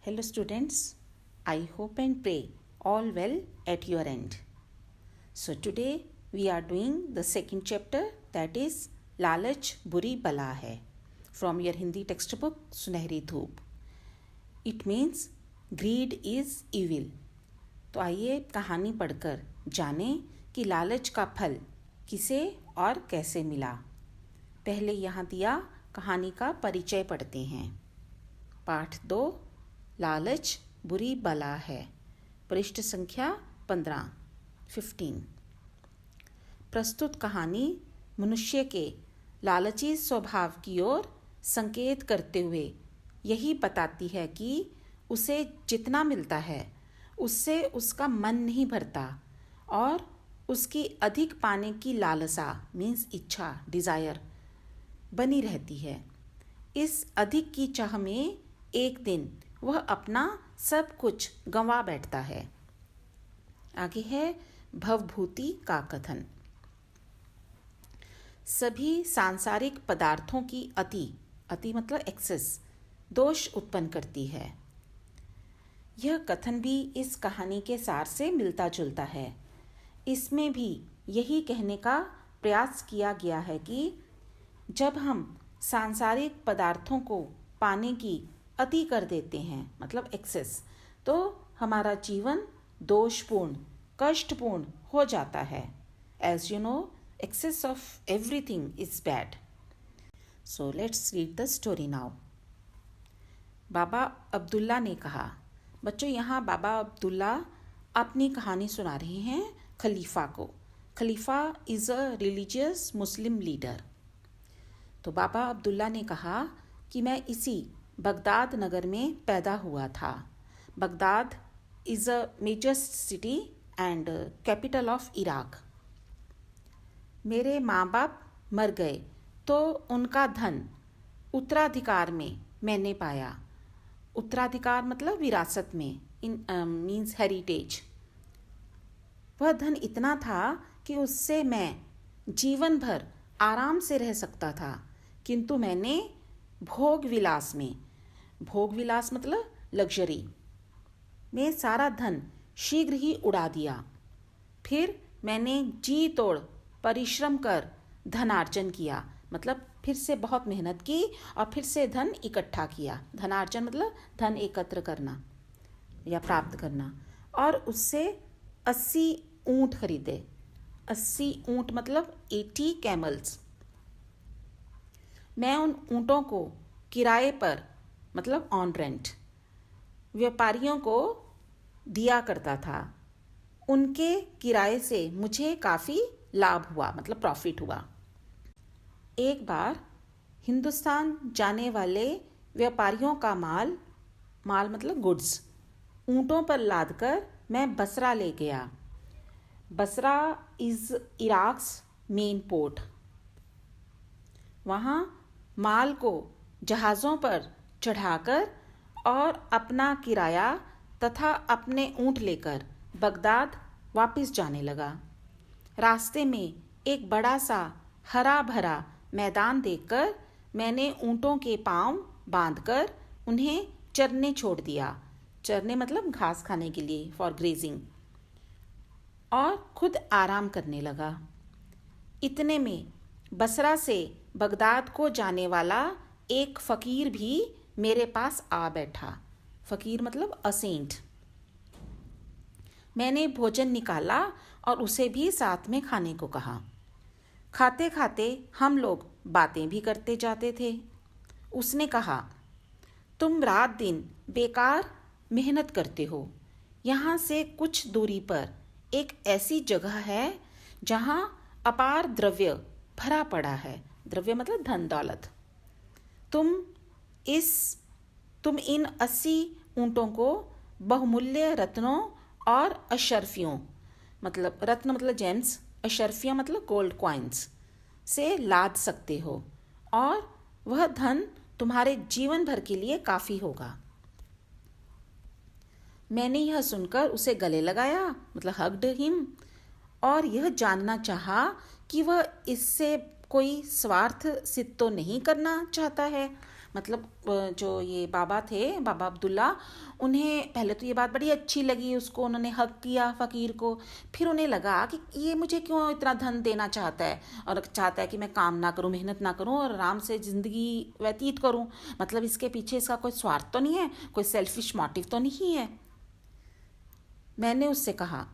Hello students, I hope and pray all well at your end. So today we are doing the second chapter, that is लालच बुरी बला है, from your Hindi textbook सुनहरी धूप. It means greed is evil. तो आइए कहानी पढ़कर जानें कि लालच का फल किसे और कैसे मिला. पहले यहाँ दिया कहानी का परिचय पढ़ते हैं. पाठ 2, लालच बुरी बला है. पृष्ठ संख्या 15. प्रस्तुत कहानी मनुष्य के लालची स्वभाव की ओर संकेत करते हुए यही बताती है कि उसे जितना मिलता है उससे उसका मन नहीं भरता और उसकी अधिक पाने की लालसा मीन्स इच्छा, डिज़ायर बनी रहती है. इस अधिक की चाह में एक दिन वह अपना सब कुछ गंवा बैठता है. आगे है भवभूति का कथन. सभी सांसारिक पदार्थों की अति मतलब एक्सेस दोष उत्पन्न करती है. यह कथन भी इस कहानी के सार से मिलता जुलता है. इसमें भी यही कहने का प्रयास किया गया है कि जब हम सांसारिक पदार्थों को पाने की अति कर देते हैं मतलब एक्सेस, तो हमारा जीवन दोषपूर्ण, कष्टपूर्ण हो जाता है. As you know, excess of everything is bad. So let's read the story now. बाबा अब्दुल्ला ने कहा. बच्चों, यहाँ बाबा अब्दुल्ला अपनी कहानी सुना रहे हैं खलीफा को. खलीफा is a religious Muslim leader. तो बाबा अब्दुल्ला ने कहा कि मैं इसी बगदाद नगर में पैदा हुआ था. Baghdad is a major city and capital of Iraq. मेरे माँ बाप मर गए तो उनका धन उत्तराधिकार में मैंने पाया. उत्तराधिकार मतलब विरासत में, इन मीन्स हेरिटेज. वह धन इतना था कि उससे मैं जीवन भर आराम से रह सकता था, किंतु मैंने भोग विलास मतलब लग्जरी में सारा धन शीघ्र ही उड़ा दिया. फिर मैंने जी तोड़ परिश्रम कर धनार्जन किया, मतलब फिर से बहुत मेहनत की और फिर से धन इकट्ठा किया. धनार्जन मतलब धन एकत्र करना या प्राप्त करना. और उससे 80 ऊँट खरीदे. 80 ऊँट मतलब 80 कैमल्स. मैं उन ऊँटों को किराए पर मतलब ऑन रेंट व्यापारियों को दिया करता था. उनके किराए से मुझे काफ़ी लाभ हुआ मतलब प्रॉफिट हुआ. एक बार हिंदुस्तान जाने वाले व्यापारियों का माल मतलब गुड्स ऊँटों पर लादकर मैं बसरा ले गया. Basra is Iraq's main port. वहाँ माल को जहाज़ों पर चढ़ाकर और अपना किराया तथा अपने ऊँट लेकर बगदाद वापस जाने लगा. रास्ते में एक बड़ा सा हरा भरा मैदान देखकर मैंने ऊँटों के पांव बांधकर उन्हें चरने छोड़ दिया. चरने मतलब घास खाने के लिए, फॉर ग्रेजिंग, और खुद आराम करने लगा. इतने में बसरा से बगदाद को जाने वाला एक फ़कीर भी मेरे पास आ बैठा. फ़कीर मतलब अ सेंट. मैंने भोजन निकाला और उसे भी साथ में खाने को कहा. खाते खाते हम लोग बातें भी करते जाते थे. उसने कहा, तुम रात दिन बेकार मेहनत करते हो. यहाँ से कुछ दूरी पर एक ऐसी जगह है जहाँ अपार द्रव्य भरा पड़ा है. द्रव्य मतलब धन दौलत. तुम इन 80 ऊँटों को बहुमूल्य रत्नों और अशर्फियों मतलब रत्न मतलब जेम्स, अशर्फियाँ मतलब गोल्ड कॉइन्स से लाद सकते हो और वह धन तुम्हारे जीवन भर के लिए काफ़ी होगा. मैंने यह सुनकर उसे गले लगाया मतलब हग्ड हिम और यह जानना चाहा कि वह इससे कोई स्वार्थ सिद्ध तो नहीं करना चाहता है, मतलब जो ये बाबा थे, बाबा अब्दुल्ला, उन्हें पहले तो ये बात बड़ी अच्छी लगी उसको, उन्होंने हक किया फ़कीर को। फिर उन्हें लगा कि ये मुझे क्यों इतना धन देना चाहता है, और चाहता है कि मैं काम ना करूं, मेहनत ना करूं और आराम से ज़िंदगी व्यतीत करूं। मतलब इसके पीछे इसका कोई स्वार्थ तो नहीं है, कोई सेल्फिश मोटिव तो नहीं है। मैंने उससे कहा,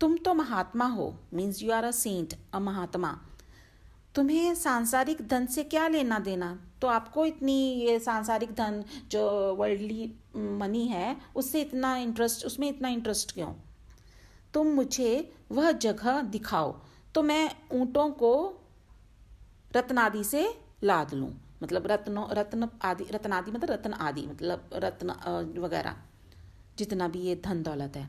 तुम तो महात्मा हो, means you are a saint, a mahatma, तुम्हें सांसारिक धन से क्या लेना देना? तो आपको इतनी ये सांसारिक धन जो वर्ल्डली मनी है उससे इतना इंटरेस्ट, उसमें इतना इंटरेस्ट क्यों? तुम मुझे वह जगह दिखाओ तो मैं ऊँटों को रत्नादि से लाद लूँ। मतलब रत्न आदि, रत्नादि मतलब रत्न आदि, मतलब रत्न वगैरह जितना भी ये धन दौलत है,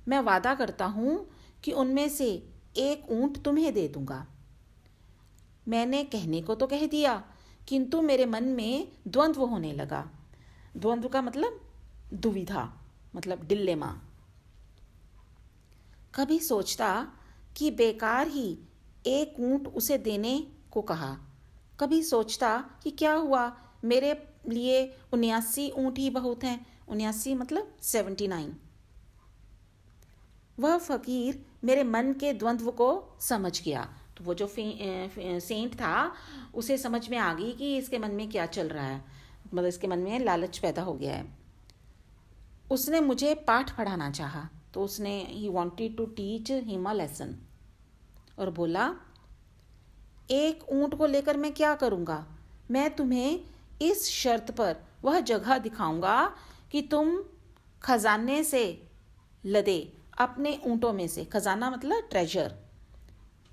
मैं वादा करता हूँ कि उनमें से एक ऊँट तुम्हें दे दूँगा। मैंने कहने को तो कह दिया, किंतु मेरे मन में द्वंद्व होने लगा। द्वंद्व का मतलब दुविधा, मतलब डिलेमा। कभी सोचता कि बेकार ही एक ऊँट उसे देने को कहा, कभी सोचता कि क्या हुआ, मेरे लिए 79 ऊँट ही बहुत हैं। 79 मतलब 79। वह फकीर मेरे मन के द्वंद्व को समझ गया। तो वो जो सेंट था उसे समझ में आ गई कि इसके मन में क्या चल रहा है, मतलब इसके मन में लालच पैदा हो गया है। उसने मुझे पाठ पढ़ाना चाहा, तो उसने he wanted to teach him a lesson, और बोला, एक ऊँट को लेकर मैं क्या करूँगा? मैं तुम्हें इस शर्त पर वह जगह दिखाऊंगा कि तुम खजाने से लदे अपने ऊँटों में से, खजाना मतलब ट्रेजर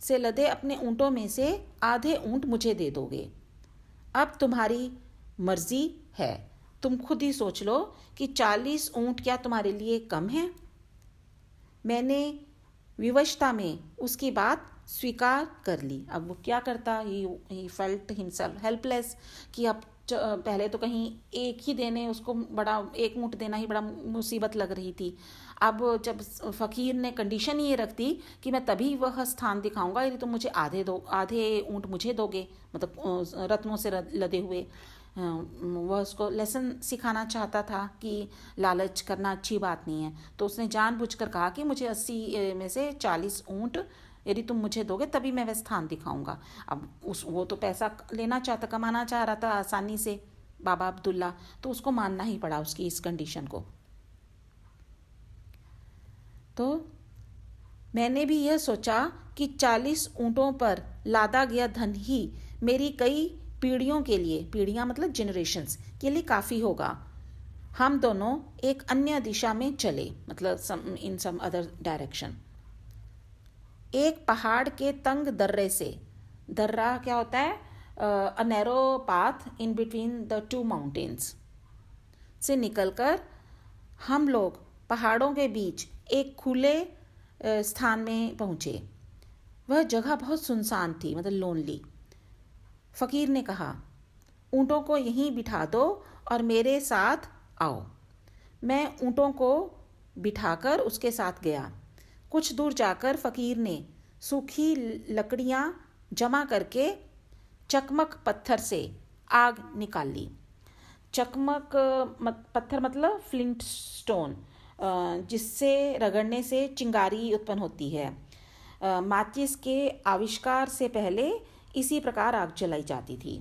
से लदे अपने ऊँटों में से आधे ऊँट मुझे दे दोगे। अब तुम्हारी मर्जी है, तुम खुद ही सोच लो कि 40 ऊँट क्या तुम्हारे लिए कम है? मैंने विवशता में उसकी बात स्वीकार कर ली। अब वो क्या करता, ही फेल्ट हिमसेल्फ हेल्पलेस कि अब पहले तो कहीं एक ही देने उसको बड़ा, एक ऊँट देना ही बड़ा मुसीबत लग रही थी। अब जब फ़कीर ने कंडीशन ये रख दी कि मैं तभी वह स्थान दिखाऊंगा यदि तुम मुझे आधे ऊँट मुझे दोगे, मतलब रत्नों से लदे हुए। वह उसको लेसन सिखाना चाहता था कि लालच करना अच्छी बात नहीं है। तो उसने जानबूझकर कहा कि मुझे 80 में से 40 ऊँट यदि तुम मुझे दोगे तभी मैं वह स्थान दिखाऊंगा। अब वो तो पैसा लेना चाहता, कमाना चाह रहा था आसानी से, बाबा अब्दुल्ला, तो उसको मानना ही पड़ा उसकी इस कंडीशन को। तो मैंने भी यह सोचा कि 40 ऊँटों पर लादा गया धन ही मेरी कई पीढ़ियों के लिए, पीढ़ियाँ मतलब जनरेशन्स के लिए काफ़ी होगा। हम दोनों एक अन्य दिशा में चले, मतलब इन सम अदर डायरेक्शन। एक पहाड़ के तंग दर्रे से, दर्रा क्या होता है, a narrow path in between the two mountains, से निकलकर हम लोग पहाड़ों के बीच एक खुले स्थान में पहुँचे। वह जगह बहुत सुनसान थी, मतलब लोनली। फ़कीर ने कहा, ऊँटों को यहीं बिठा दो और मेरे साथ आओ। मैं ऊँटों को बिठाकर उसके साथ गया। कुछ दूर जाकर फ़कीर ने सूखी लकड़ियाँ जमा करके चकमक पत्थर से आग निकाल ली। चकमक पत्थर मतलब फ्लिंट स्टोन, जिससे रगड़ने से चिंगारी उत्पन्न होती है। माचिस के आविष्कार से पहले इसी प्रकार आग जलाई जाती थी।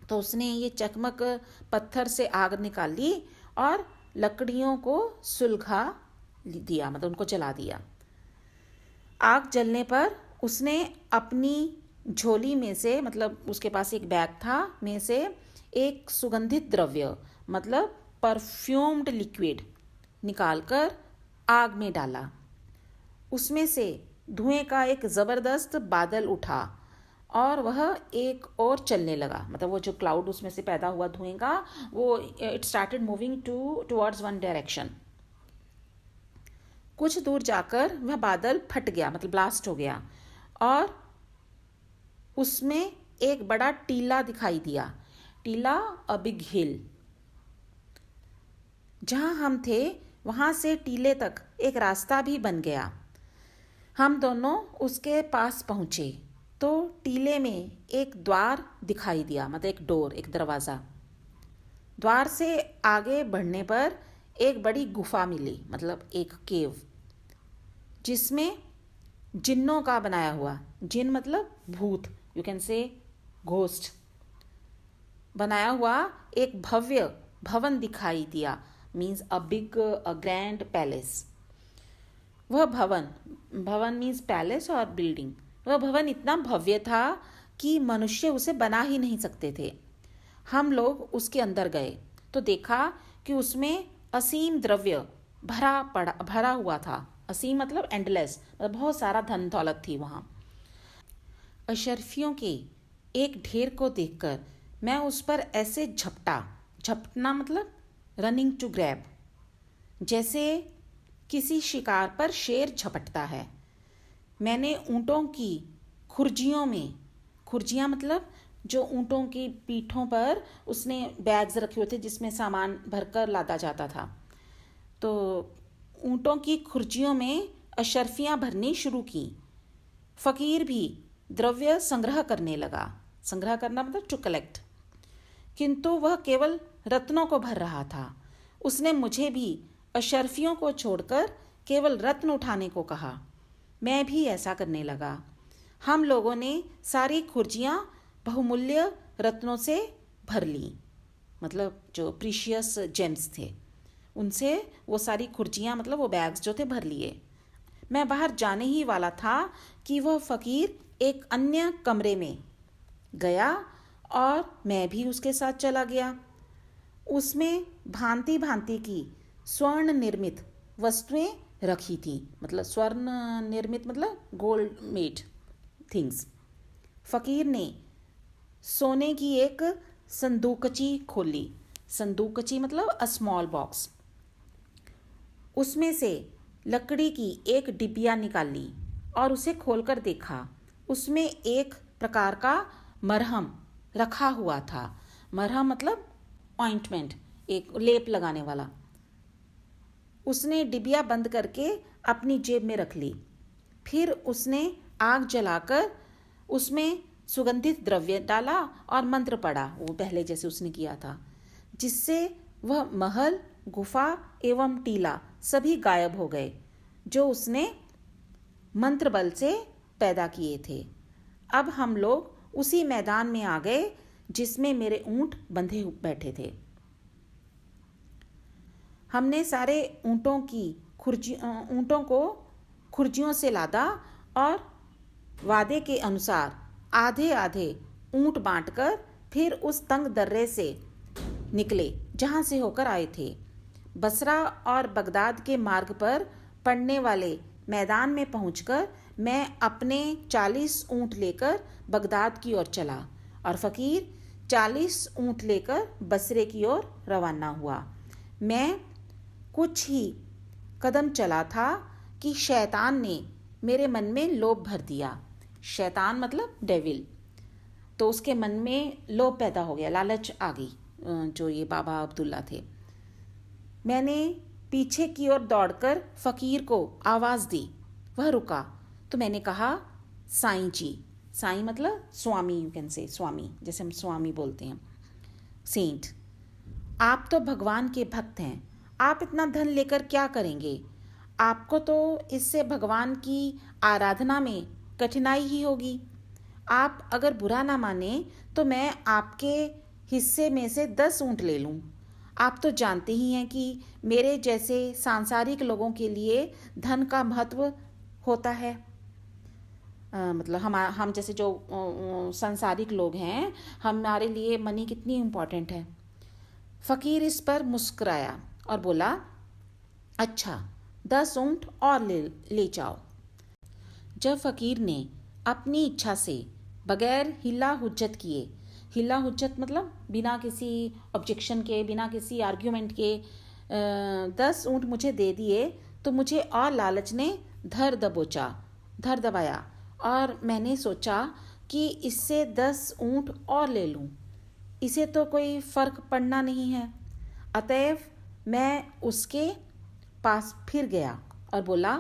तो उसने ये चकमक पत्थर से आग निकाल ली और लकड़ियों को सुलगा दिया, मतलब उनको जला दिया। आग जलने पर उसने अपनी झोली में से, मतलब उसके पास एक बैग था, में से एक सुगंधित द्रव्य मतलब परफ्यूम्ड लिक्विड निकालकर आग में डाला। उसमें से धुएं का एक ज़बरदस्त बादल उठा और वह एक और चलने लगा, मतलब वो जो क्लाउड उसमें से पैदा हुआ धुएं का, वो it started moving towards one direction. कुछ दूर जाकर वह बादल फट गया, मतलब ब्लास्ट हो गया, और उसमें एक बड़ा टीला दिखाई दिया। टीला, अ बिग हिल। जहाँ हम थे वहाँ से टीले तक एक रास्ता भी बन गया। हम दोनों उसके पास पहुँचे तो टीले में एक द्वार दिखाई दिया, मतलब एक डोर, एक दरवाज़ा। द्वार से आगे बढ़ने पर एक बड़ी गुफा मिली, मतलब एक केव, जिसमें जिन्नों का बनाया हुआ, जिन मतलब भूत, यू कैन से घोस्ट, बनाया हुआ एक भव्य भवन दिखाई दिया, means a big a grand palace. वह भवन मीन्स पैलेस और बिल्डिंग, वह भवन इतना भव्य था कि मनुष्य उसे बना ही नहीं सकते थे। हम लोग उसके अंदर गए तो देखा कि उसमें असीम द्रव्य भरा हुआ था। असीम मतलब एंडलेस, मतलब बहुत सारा धन दौलत थी वहाँ। अशरफियों के एक ढेर को देखकर मैं उस पर ऐसे झपटना मतलब रनिंग टू ग्रैब, जैसे किसी शिकार पर शेर झपटता है। मैंने ऊँटों की खुर्जियाँ मतलब जो ऊँटों की पीठों पर उसने बैग्स रखे हुए थे जिसमें सामान भरकर लादा जाता था, तो ऊँटों की खुर्जियों में अशर्फियाँ भरनी शुरू की। फ़कीर भी द्रव्य संग्रह करने लगा। संग्रह करना मतलब टू कलेक्ट, किंतु वह केवल रत्नों को भर रहा था। उसने मुझे भी अशर्फियों को छोड़कर केवल रत्न उठाने को कहा। मैं भी ऐसा करने लगा। हम लोगों ने सारी खुर्जियाँ बहुमूल्य रत्नों से भर ली, मतलब जो प्रीशियस जेम्स थे उनसे वो सारी खुर्जियाँ मतलब वो बैग्स जो थे भर लिए। मैं बाहर जाने ही वाला था कि वह फ़कीर एक अन्य कमरे में गया और मैं भी उसके साथ चला गया। उसमें भांति भांति की स्वर्ण निर्मित वस्तुएं रखी थी, मतलब स्वर्ण निर्मित मतलब गोल्ड मेड थिंग्स। फ़कीर ने सोने की एक संदूकची खोली। संदूकची मतलब अ स्मॉल बॉक्स। उसमें से लकड़ी की एक डिबिया निकाली और उसे खोलकर देखा। उसमें एक प्रकार का मरहम रखा हुआ था। मरहम मतलब ऑइंटमेंट, एक लेप लगाने वाला। उसने डिबिया बंद करके अपनी जेब में रख ली। फिर उसने आग जलाकर उसमें सुगंधित द्रव्य डाला और मंत्र पढ़ा, वो पहले जैसे उसने किया था, जिससे वह महल, गुफा एवं टीला सभी गायब हो गए जो उसने मंत्र बल से पैदा किए थे। अब हम लोग उसी मैदान में आ गए जिसमें मेरे ऊंट बंधे बैठे थे। हमने सारे ऊँटों को खुर्जियों से लादा और वादे के अनुसार आधे आधे ऊँट बांटकर फिर उस तंग दर्रे से निकले जहाँ से होकर आए थे। बसरा और बगदाद के मार्ग पर पड़ने वाले मैदान में पहुंचकर मैं अपने 40 ऊँट लेकर बगदाद की ओर चला और फ़कीर 40 ऊँट लेकर बसरे की ओर रवाना हुआ। मैं कुछ ही कदम चला था कि शैतान ने मेरे मन में लोभ भर दिया। शैतान मतलब डेविल। तो उसके मन में लोभ पैदा हो गया, लालच आ गई, जो ये बाबा अब्दुल्ला थे। मैंने पीछे की ओर दौड़कर फ़कीर को आवाज़ दी। वह रुका तो मैंने कहा, साईं जी। साईं मतलब स्वामी, यू कैन से स्वामी, जैसे हम स्वामी बोलते हैं, सेंट। आप तो भगवान के भक्त हैं, आप इतना धन लेकर क्या करेंगे? आपको तो इससे भगवान की आराधना में कठिनाई ही होगी। आप अगर बुरा ना माने तो मैं आपके हिस्से में से 10 ऊँट ले लूँ। आप तो जानते ही हैं कि मेरे जैसे सांसारिक लोगों के लिए धन का महत्व होता है। मतलब हम जैसे जो सांसारिक लोग हैं, हमारे लिए मनी कितनी इम्पोर्टेंट है। फ़कीर इस पर मुस्कुराया और बोला, अच्छा 10 ऊँट और ले जाओ। जब फ़कीर ने अपनी इच्छा से बगैर हिला हुज्जत किए, हिला हुज्जत मतलब बिना किसी ऑब्जेक्शन के, बिना किसी आर्ग्यूमेंट के 10 ऊँट मुझे दे दिए, तो मुझे और लालच ने धर दबाया और मैंने सोचा कि इससे 10 ऊँट और ले लूँ, इसे तो कोई फ़र्क पड़ना नहीं है। अतएव मैं उसके पास फिर गया और बोला,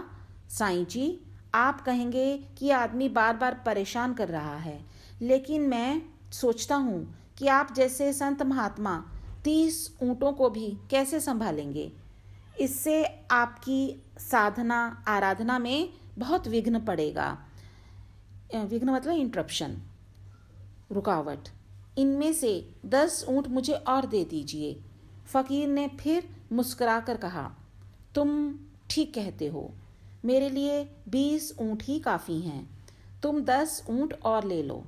साईं जी, आप कहेंगे कि आदमी बार बार परेशान कर रहा है, लेकिन मैं सोचता हूँ कि आप जैसे संत महात्मा 30 ऊँटों को भी कैसे संभालेंगे? इससे आपकी साधना आराधना में बहुत विघ्न पड़ेगा। विघ्न मतलब इंटरप्शन, रुकावट। इनमें से 10 ऊँट मुझे और दे दीजिए। फ़कीर ने फिर मुस्कुराकर कहा, तुम ठीक कहते हो, मेरे लिए 20 ऊँट ही काफ़ी हैं। तुम 10 ऊँट और ले लो।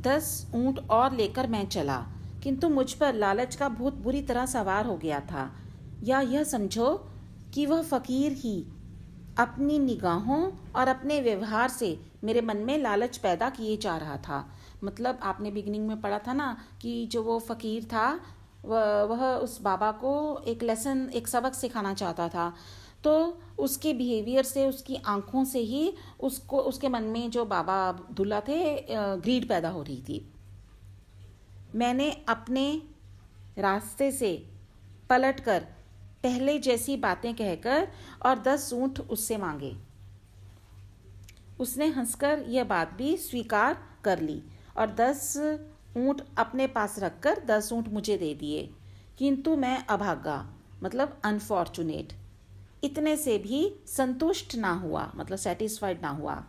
10 ऊँट और लेकर मैं चला, किंतु मुझ पर लालच का भूत बुरी तरह सवार हो गया था। या यह समझो कि वह फ़कीर ही अपनी निगाहों और अपने व्यवहार से मेरे मन में लालच पैदा किए जा रहा था। मतलब आपने बिगिनिंग में पढ़ा था ना कि जो वो फ़कीर था वह उस बाबा को एक सबक सिखाना चाहता था। तो उसके बिहेवियर से, उसकी आंखों से ही उसके मन में जो बाबा अब्दुल्ला थे ग्रीड पैदा हो रही थी। मैंने अपने रास्ते से पलटकर पहले जैसी बातें कहकर और 10 ऊँट उससे मांगे। उसने हंसकर यह बात भी स्वीकार कर ली और 10 ऊँट अपने पास रखकर 10 ऊँट मुझे दे दिए। किंतु मैं अभागा, मतलब अनफॉर्चुनेट, इतने से भी संतुष्ट ना हुआ, मतलब सेटिस्फाइड ना हुआ।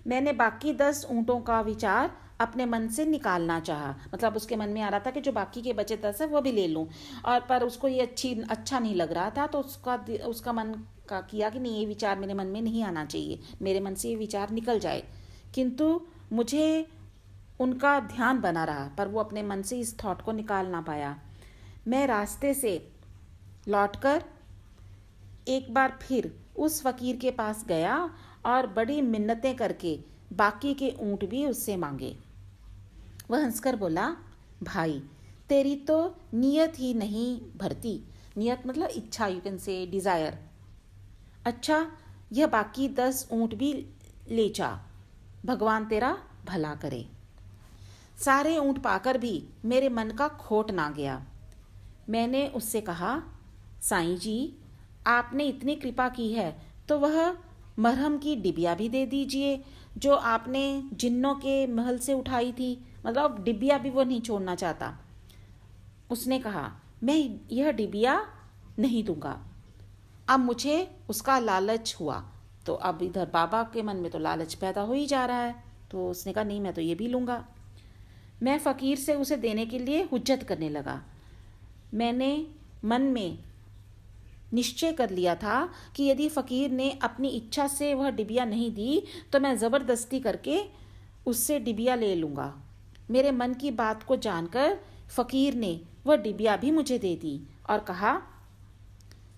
मैंने बाकी 10 ऊँटों का विचार अपने मन से निकालना चाहा। मतलब उसके मन में आ रहा था कि जो बाकी के बचे 10 है वो भी ले लूँ, और पर उसको ये अच्छा नहीं लग रहा था। तो उसका मन का किया कि नहीं, ये विचार मेरे मन में नहीं आना चाहिए, मेरे मन से ये विचार निकल जाए। किंतु मुझे उनका ध्यान बना रहा, पर वो अपने मन से इस थॉट को निकाल ना पाया। मैं रास्ते से लौटकर एक बार फिर उस फ़कीर के पास गया और बड़ी मिन्नतें करके बाकी के ऊँट भी उससे मांगे। वह हंसकर बोला, भाई तेरी तो नियत ही नहीं भरती। नियत मतलब इच्छा, यू कैन से डिज़ायर। अच्छा, यह बाकी 10 ऊँट भी ले जा, भगवान तेरा भला करे। सारे ऊँट पाकर भी मेरे मन का खोट ना गया। मैंने उससे कहा, साईं जी, आपने इतनी कृपा की है तो वह मरहम की डिबिया भी दे दीजिए जो आपने जिन्नों के महल से उठाई थी। मतलब डिबिया भी वो नहीं छोड़ना चाहता। उसने कहा, मैं यह डिबिया नहीं दूंगा। अब मुझे उसका लालच हुआ, तो अब इधर बाबा के मन में तो लालच पैदा हो ही जा रहा है। तो उसने कहा, नहीं, मैं तो ये भी लूँगा। मैं फ़कीर से उसे देने के लिए हुज्जत करने लगा। मैंने मन में निश्चय कर लिया था कि यदि फ़कीर ने अपनी इच्छा से वह डिबिया नहीं दी तो मैं ज़बरदस्ती करके उससे डिबिया ले लूँगा। मेरे मन की बात को जानकर फ़कीर ने वह डिबिया भी मुझे दे दी और कहा,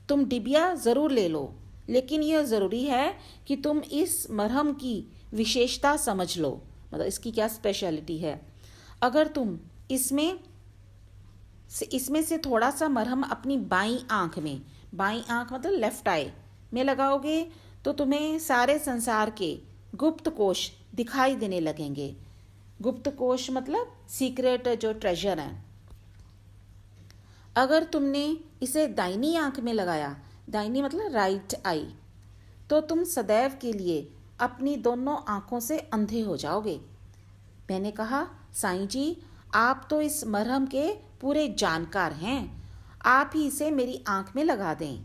तुम डिबिया ज़रूर ले लो, लेकिन यह ज़रूरी है कि तुम इस मरहम की विशेषता समझ लो। मतलब इसकी क्या स्पेशलिटी है। अगर तुम इसमें से थोड़ा सा मरहम अपनी बाईं आँख में, बाईं आँख मतलब लेफ्ट आई में लगाओगे तो तुम्हें सारे संसार के गुप्त कोश दिखाई देने लगेंगे। गुप्त कोश मतलब सीक्रेट जो ट्रेजर हैं। अगर तुमने इसे दाहिनी आँख में लगाया, दाहिनी मतलब राइट आई, तो तुम सदैव के लिए अपनी दोनों आँखों से अंधे हो जाओगे। मैंने कहा, साईं जी, आप तो इस मरहम के पूरे जानकार हैं, आप ही इसे मेरी आँख में लगा दें।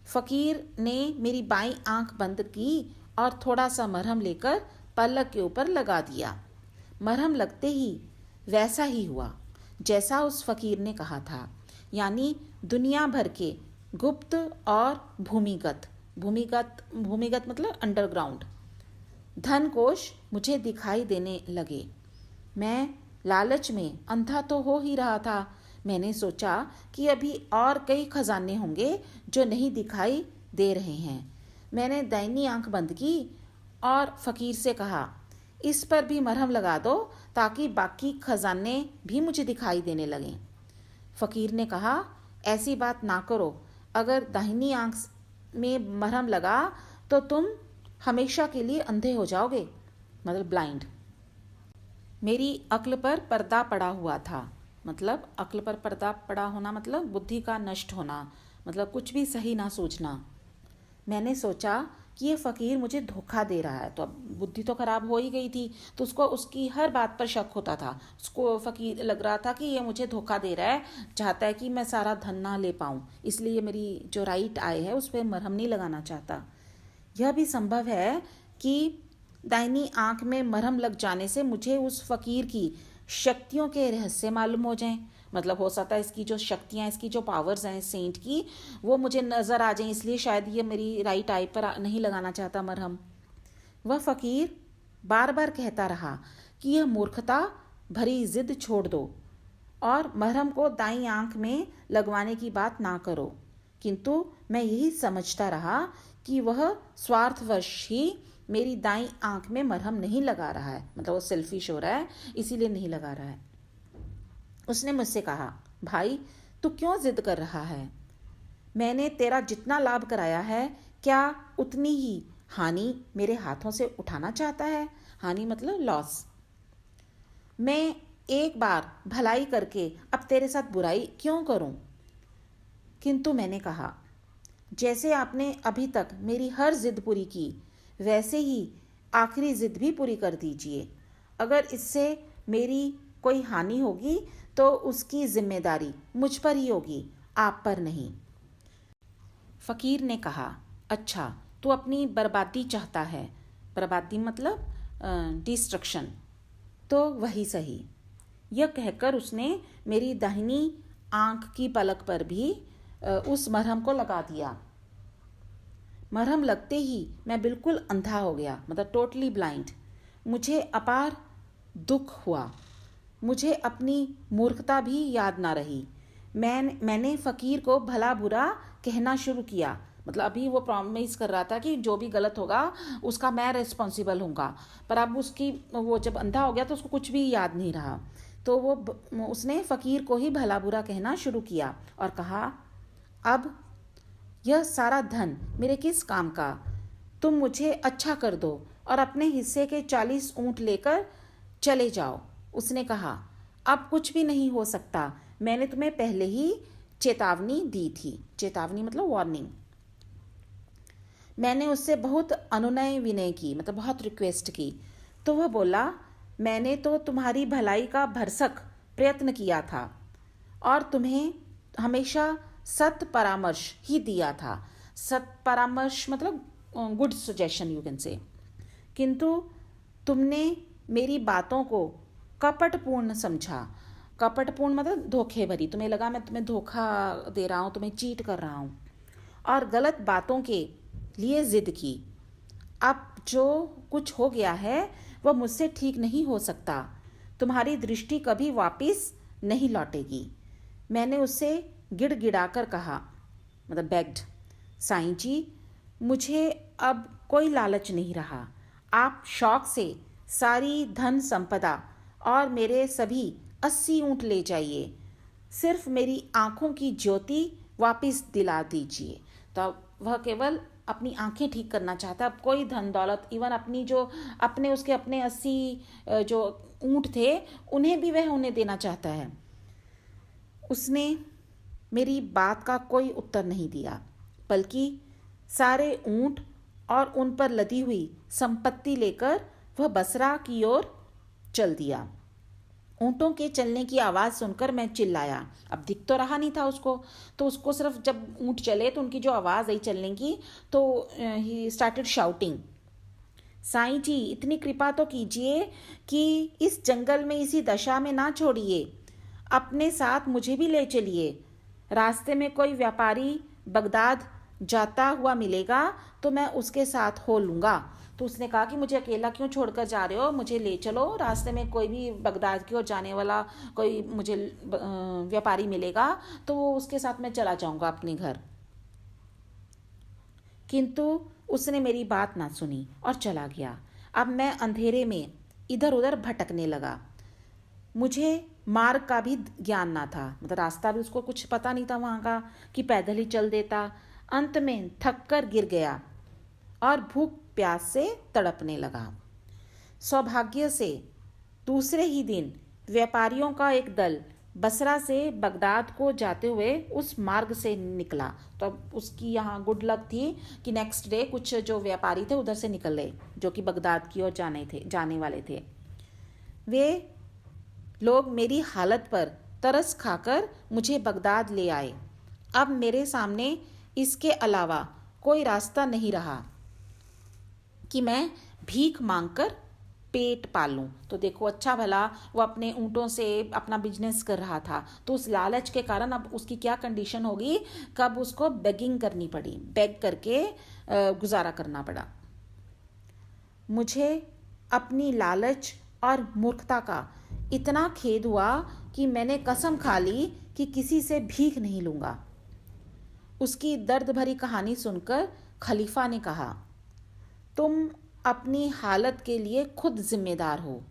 फ़कीर ने मेरी बाईं आँख बंद की और थोड़ा सा मरहम लेकर पलक के ऊपर लगा दिया। मरहम लगते ही वैसा ही हुआ जैसा उस फ़कीर ने कहा था, यानी दुनिया भर के गुप्त और भूमिगत मतलब अंडरग्राउंड धन कोश मुझे दिखाई देने लगे। मैं लालच में अंधा तो हो ही रहा था। मैंने सोचा कि अभी और कई खजाने होंगे जो नहीं दिखाई दे रहे हैं। मैंने दाहिनी आंख बंद की और फ़कीर से कहा, इस पर भी मरहम लगा दो ताकि बाकी खजाने भी मुझे दिखाई देने लगें। फ़कीर ने कहा, ऐसी बात ना करो, अगर दाहिनी आंख में मरहम लगा तो तुम हमेशा के लिए अंधे हो जाओगे, मतलब ब्लाइंड। मेरी अक्ल पर पर्दा पड़ा हुआ था। मतलब अक्ल पर पर्दा पड़ा होना मतलब बुद्धि का नष्ट होना, मतलब कुछ भी सही ना सोचना। मैंने सोचा कि ये फ़कीर मुझे धोखा दे रहा है। तो अब बुद्धि तो ख़राब हो ही गई थी, तो उसको उसकी हर बात पर शक होता था। उसको फ़कीर लग रहा था कि ये मुझे धोखा दे रहा है, चाहता है कि मैं सारा धन ना ले पाऊँ, इसलिए मेरी जो राइट आई है उस पर मरहम नहीं लगाना चाहता। यह भी संभव है कि दाहिनी आंख में मरहम लग जाने से मुझे उस फ़कीर की शक्तियों के रहस्य मालूम हो जाएं। मतलब हो सकता है इसकी जो शक्तियाँ, इसकी जो पावर्स हैं सेंट की, वो मुझे नज़र आ जाएं, इसलिए शायद ये मेरी राइट आई पर नहीं लगाना चाहता मरहम। वह फ़कीर बार बार कहता रहा कि यह मूर्खता भरी जिद छोड़ दो और मरहम को दाईं आंख में लगवाने की बात ना करो। किंतु मैं यही समझता रहा कि वह स्वार्थवश ही मेरी दाईं आंख में मरहम नहीं लगा रहा है, मतलब वो सेल्फिश हो रहा है, इसीलिए नहीं लगा रहा है। उसने मुझसे कहा, भाई तू क्यों जिद कर रहा है? मैंने तेरा जितना लाभ कराया है, क्या उतनी ही हानि मेरे हाथों से उठाना चाहता है? हानि मतलब लॉस। मैं एक बार भलाई करके अब तेरे साथ बुराई क्यों करूं? किंतु मैंने कहा, जैसे आपने अभी तक मेरी हर जिद पूरी की, वैसे ही आखिरी जिद भी पूरी कर दीजिए। अगर इससे मेरी कोई हानि होगी तो उसकी जिम्मेदारी मुझ पर ही होगी, आप पर नहीं। फ़कीर ने कहा, अच्छा तू अपनी बर्बादी चाहता है। बर्बादी मतलब डिस्ट्रक्शन, तो वही सही। यह कहकर उसने मेरी दाहिनी आंख की पलक पर भी उस मरहम को लगा दिया। मरहम लगते ही मैं बिल्कुल अंधा हो गया, मतलब टोटली ब्लाइंड। मुझे अपार दुख हुआ। मुझे अपनी मूर्खता भी याद ना रही। मैंने फ़कीर को भला बुरा कहना शुरू किया। मतलब अभी वो प्रॉमिस कर रहा था कि जो भी गलत होगा उसका मैं रिस्पॉन्सिबल हूँगा, पर अब उसकी वो जब अंधा हो गया तो उसको कुछ भी याद नहीं रहा। तो उसने फ़कीर को ही भला बुरा कहना शुरू किया और कहा, अब यह सारा धन मेरे किस काम का? तुम मुझे अच्छा कर दो और अपने हिस्से के 40 ऊँट लेकर चले जाओ। उसने कहा, अब कुछ भी नहीं हो सकता, मैंने तुम्हें पहले ही चेतावनी दी थी। चेतावनी मतलब वार्निंग। मैंने उससे बहुत अनुनय विनय की, मतलब बहुत रिक्वेस्ट की, तो वह बोला, मैंने तो तुम्हारी भलाई का भरसक प्रयत्न किया था और तुम्हें हमेशा सत परामर्श ही दिया था। सत परामर्श मतलब good suggestion you can say. किंतु तुमने मेरी बातों को कपटपूर्ण समझा। कपटपूर्ण मतलब धोखे भरी। तुम्हें लगा मैं तुम्हें धोखा दे रहा हूँ, तुम्हें चीट कर रहा हूँ, और गलत बातों के लिए जिद की। अब जो कुछ हो गया है वह मुझसे ठीक नहीं हो सकता। तुम्हारी दृष्टि कभी वापस नहीं लौटेगी। मैंने उससे गिड़गिड़ाकर कहा, मतलब बेग्ड, साईं जी मुझे अब कोई लालच नहीं रहा। आप शौक से सारी धन संपदा और मेरे सभी 80 ऊँट ले जाइए, सिर्फ मेरी आँखों की ज्योति वापस दिला दीजिए। तो वह केवल अपनी आंखें ठीक करना चाहता है, अब कोई धन दौलत, इवन अपनी जो उसके अपने 80 जो ऊँट थे उन्हें भी वह उन्हें देना चाहता है। उसने मेरी बात का कोई उत्तर नहीं दिया, बल्कि सारे ऊँट और उन पर लदी हुई संपत्ति लेकर वह बसरा की ओर चल दिया। ऊँटों के चलने की आवाज़ सुनकर मैं चिल्लाया। अब दिख तो रहा नहीं था उसको, तो उसको सिर्फ जब ऊँट चले तो उनकी जो आवाज़ आई चलने की, तो ही स्टार्टेड शाउटिंग, साईं जी इतनी कृपा तो कीजिए कि इस जंगल में इसी दशा में ना छोड़िए, अपने साथ मुझे भी ले चलिए। रास्ते में कोई व्यापारी बगदाद जाता हुआ मिलेगा तो मैं उसके साथ हो लूँगा। तो उसने कहा कि मुझे अकेला क्यों छोड़कर जा रहे हो, मुझे ले चलो, रास्ते में कोई भी बगदाद की ओर जाने वाला कोई मुझे व्यापारी मिलेगा तो वो उसके साथ मैं चला जाऊँगा अपने घर। किंतु उसने मेरी बात ना सुनी और चला गया। अब मैं अंधेरे में इधर उधर भटकने लगा। मुझे मार्ग का भी ज्ञान ना था, मतलब रास्ता भी उसको कुछ पता नहीं था वहाँ का, कि पैदल ही चल देता। अंत में थक कर गिर गया और भूख प्यास से तड़पने लगा। सौभाग्य से दूसरे ही दिन व्यापारियों का एक दल बसरा से बगदाद को जाते हुए उस मार्ग से निकला। तो अब उसकी यहाँ गुड लक थी कि नेक्स्ट डे कुछ जो व्यापारी थे उधर से निकले जो कि बगदाद की ओर जाने वाले थे। वे लोग मेरी हालत पर तरस खाकर मुझे बगदाद ले आए। अब मेरे सामने इसके अलावा कोई रास्ता नहीं रहा कि मैं भीख मांगकर पेट पालूं। तो देखो अच्छा भला वो अपने ऊँटों से अपना बिजनेस कर रहा था, तो उस लालच के कारण अब उसकी क्या कंडीशन होगी, कब उसको बेगिंग करनी पड़ी, बेग करके गुजारा करना पड़ा। मुझे अपनी लालच और मूर्खता का इतना खेद हुआ कि मैंने कसम खा ली कि किसी से भीख नहीं लूँगा। उसकी दर्द भरी कहानी सुनकर खलीफा ने कहा, तुम अपनी हालत के लिए खुद जिम्मेदार हो,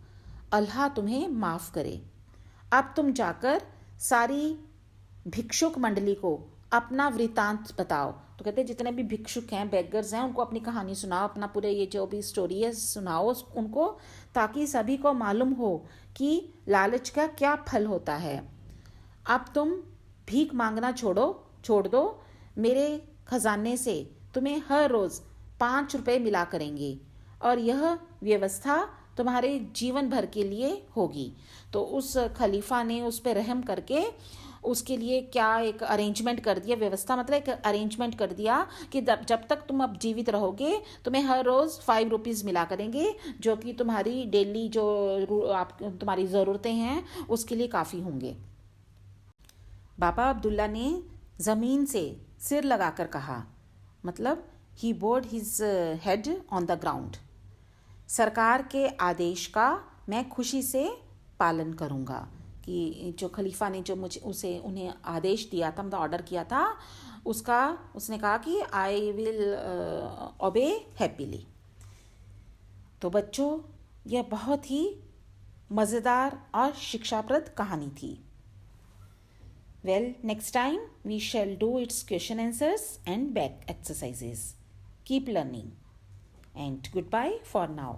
अल्लाह तुम्हें माफ़ करे। अब तुम जाकर सारी भिक्षुक मंडली को अपना वृतांत बताओ। तो कहते हैं जितने भी भिक्षुक हैं, बेगर्स हैं, उनको अपनी कहानी सुनाओ, अपना पूरे ये जो भी स्टोरी है सुनाओ उनको, ताकि सभी को मालूम हो कि लालच का क्या फल होता है। अब तुम भीख मांगना छोड़ दो। मेरे खजाने से तुम्हें हर रोज़ 5 रुपये मिला करेंगे और यह व्यवस्था तुम्हारे जीवन भर के लिए होगी। तो उस खलीफा ने उस पर रहम करके उसके लिए क्या एक अरेंजमेंट कर दिया, व्यवस्था मतलब एक अरेंजमेंट कर दिया कि जब तक तुम अब जीवित रहोगे तुम्हें हर रोज़ 5 रुपीज़ मिला करेंगे, जो कि तुम्हारी डेली जो तुम्हारी ज़रूरतें हैं उसके लिए काफ़ी होंगे। बाबा अब्दुल्ला ने ज़मीन से सिर लगाकर कहा, मतलब he bowed his head on the ground, सरकार के आदेश का मैं खुशी से पालन करूँगा। कि जो खलीफा ने जो उन्हें आदेश दिया था, मतलब ऑर्डर किया था, उसने कहा कि आई विल ओबे हैप्पीली। तो बच्चों, यह बहुत ही मज़ेदार और शिक्षाप्रद कहानी थी। Well, next time we shall do its question answers and back exercises. Keep learning and goodbye for now.